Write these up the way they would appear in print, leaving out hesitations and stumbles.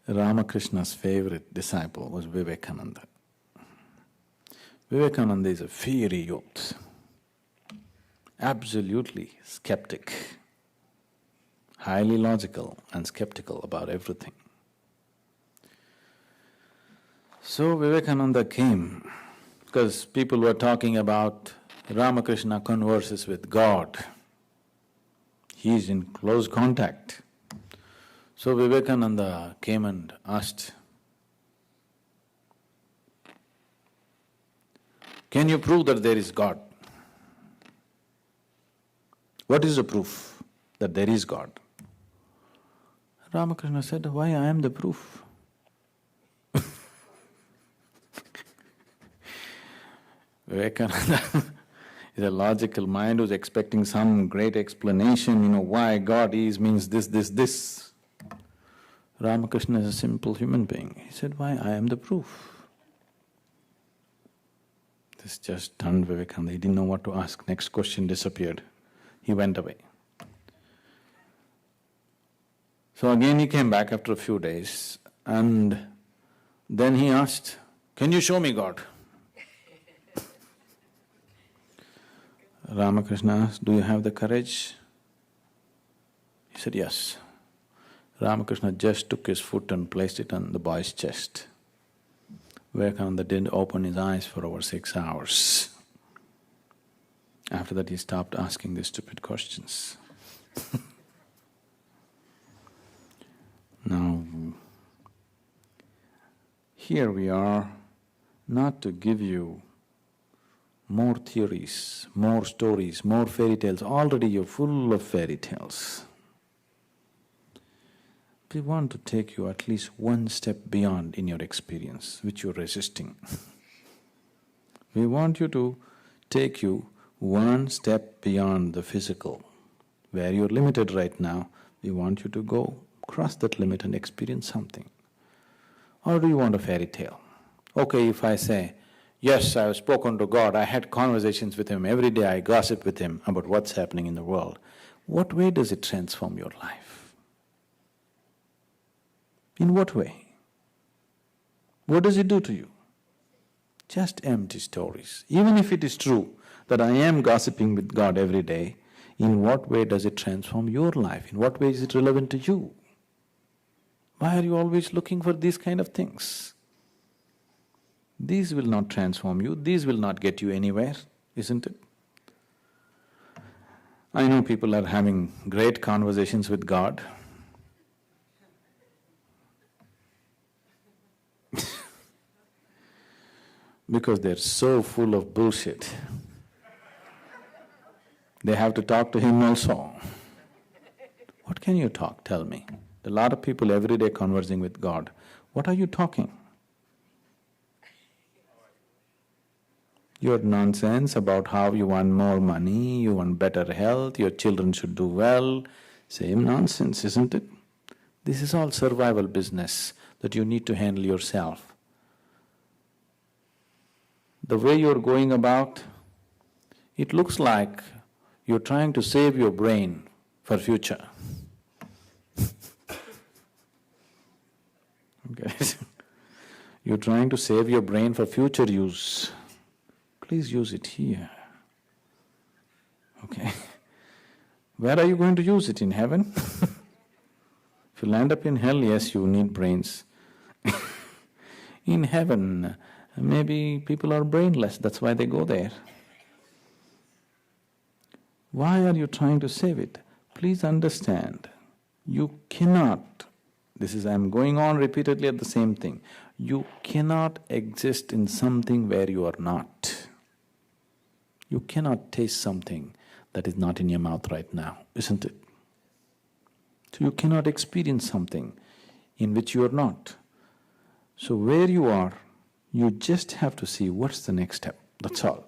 Ramakrishna's favorite disciple was Vivekananda. Vivekananda is a fiery youth, absolutely skeptic, highly logical and skeptical about everything. So Vivekananda came because people were talking about Ramakrishna converses with God. He is in close contact. So Vivekananda came and asked, "Can you prove that there is God? What is the proof that there is God?" Ramakrishna said, "Why, I am the proof." Vivekananda is a logical mind who's expecting some great explanation, why God is means this. Ramakrishna is a simple human being. He said, "Why, I am the proof." This just stunned Vivekananda. He didn't know what to ask. Next question disappeared. He went away. So again he came back after a few days and then he asked, "Can you show me God?" Ramakrishna asked, "Do you have the courage?" He said, "Yes." Ramakrishna just took his foot and placed it on the boy's chest. Vivekananda didn't open his eyes for over 6 hours. After that he stopped asking these stupid questions. Now, here we are not to give you more theories, more stories, more fairy tales. Already you're full of fairy tales. We want to take you at least one step beyond in your experience, which you're resisting. We want you to take you one step beyond the physical. Where you're limited right now, we want you to go cross that limit and experience something. Or do you want a fairy tale? Okay, if I say, "Yes, I have spoken to God, I had conversations with Him, every day I gossip with Him about what's happening in the world," what way does it transform your life? In what way? What does it do to you? Just empty stories. Even if it is true that I am gossiping with God every day, in what way does it transform your life? In what way is it relevant to you? Why are you always looking for these kind of things? These will not transform you, these will not get you anywhere, isn't it? I know people are having great conversations with God. Because they're so full of bullshit. They have to talk to Him also. What can you talk, tell me? There are a lot of people every day conversing with God. What are you talking? Your nonsense about how you want more money, you want better health, your children should do well, same nonsense, isn't it? This is all survival business that you need to handle yourself. The way you're going about, it looks like you're trying to save your brain for future. Okay? You're trying to save your brain for future use. Please use it here. Okay? Where are you going to use it? In heaven? If you land up in hell, yes, you need brains. In heaven, maybe people are brainless, that's why they go there. Why are you trying to save it? Please understand, you cannot, I'm going on repeatedly at the same thing, you cannot exist in something where you are not. You cannot taste something that is not in your mouth right now, isn't it? So you cannot experience something in which you are not. So where you are, you just have to see what's the next step, that's all.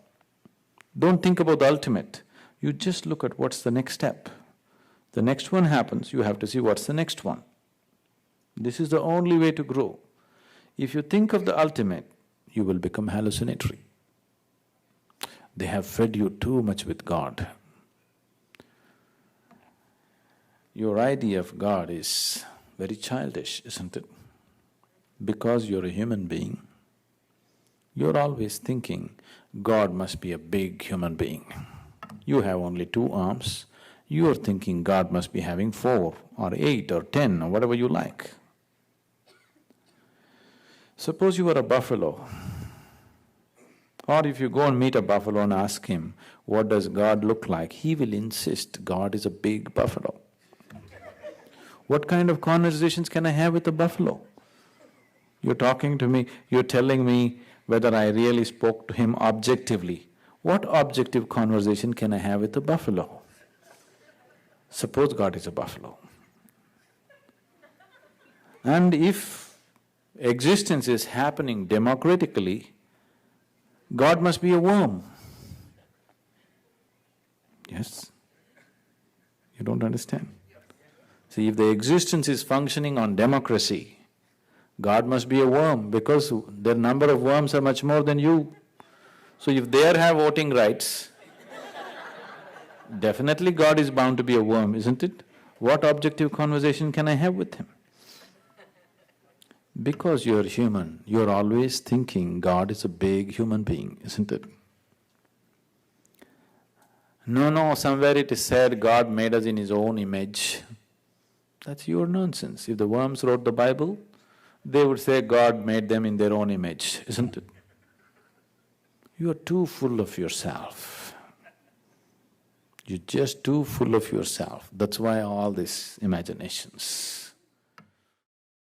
Don't think about the ultimate, you just look at what's the next step. The next one happens, you have to see what's the next one. This is the only way to grow. If you think of the ultimate, you will become hallucinatory. They have fed you too much with God. Your idea of God is very childish, isn't it? Because you're a human being, you're always thinking, God must be a big human being. You have only 2 arms, you're thinking God must be having 4 or 8 or 10 or whatever you like. Suppose you are a buffalo, or if you go and meet a buffalo and ask him, what does God look like? He will insist, God is a big buffalo. What kind of conversations can I have with a buffalo? You're talking to me, you're telling me whether I really spoke to him objectively. What objective conversation can I have with a buffalo? Suppose God is a buffalo. And if existence is happening democratically, God must be a worm. Yes? You don't understand? See, if the existence is functioning on democracy, God must be a worm because their number of worms are much more than you. So if they have voting rights, definitely God is bound to be a worm, isn't it? What objective conversation can I have with him? Because you're human, you're always thinking God is a big human being, isn't it? No, somewhere it is said God made us in His own image. That's your nonsense. If the worms wrote the Bible, they would say God made them in their own image, isn't it? You are too full of yourself. You're just too full of yourself. That's why all these imaginations.